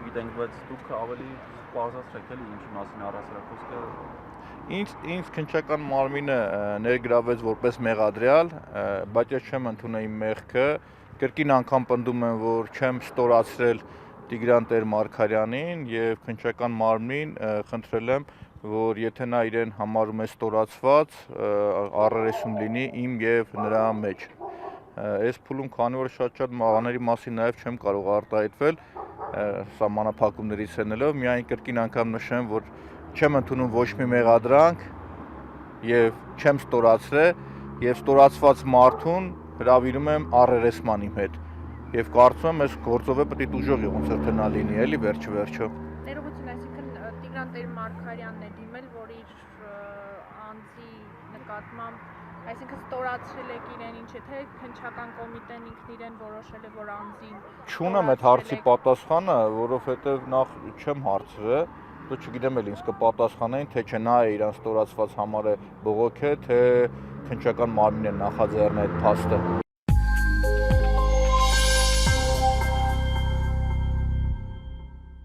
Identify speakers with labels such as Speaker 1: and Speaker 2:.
Speaker 1: չգիտենք, բայց դուք ավելի բարձրացրեք էլի ինչի մասին առասարակոսքը։
Speaker 2: Ինձ քննչական մարմինը ներգրավեց որպես մեղադրյալ, բայց ես չեմ ընդունել իմ մեղքը, կրկին անգամ պնդում եմ, որ չեմ ստորացրել Տիգրան Տեր-Մարգարյանին եւ քննչական մարմնին խնդրել եմ, որ եթե նա իրեն համարում է ստորացված, առերեսում լինի իմ եւ նրա մեջ։ Այս փուլում քանի որ շատ մաղաների մասին նաեւ չեմ կարող արտահայտվել, սահմանափակումներից ելնելով, միայն կրկին անգամ նշեմ, որ չեմ ընդունում ոչ մի մեղադրանք եւ չեմ ստորացրել եւ ստորացված մարդուն հրավիրում եմ առերեսման իմ հետ եւ կարծում եմ այս գործով է պետք է ուժողի ոնց որ թե նա լինի էլի վերջը
Speaker 3: Ներողություն, այսինքն Տիգրան Տեր-Մարգարյանն է դիմել, որ իր անձի նկատմամբ, այսինքն ստորացրել եք իրեն, ինչ է թե քննչական կոմիտեն ինքն իրեն որոշել է, որ անձին
Speaker 2: չունեմ այդ հարցի պատասխանը, որովհետեւ նախ չեմ հարցրել Դու չգիտեմ էլ ինձ կպատասխանեին, թե չէ նա է իրան ստորացված համար է բողոքել, թե քննչական մարմինն է նախաձեռնել այդ փաստը։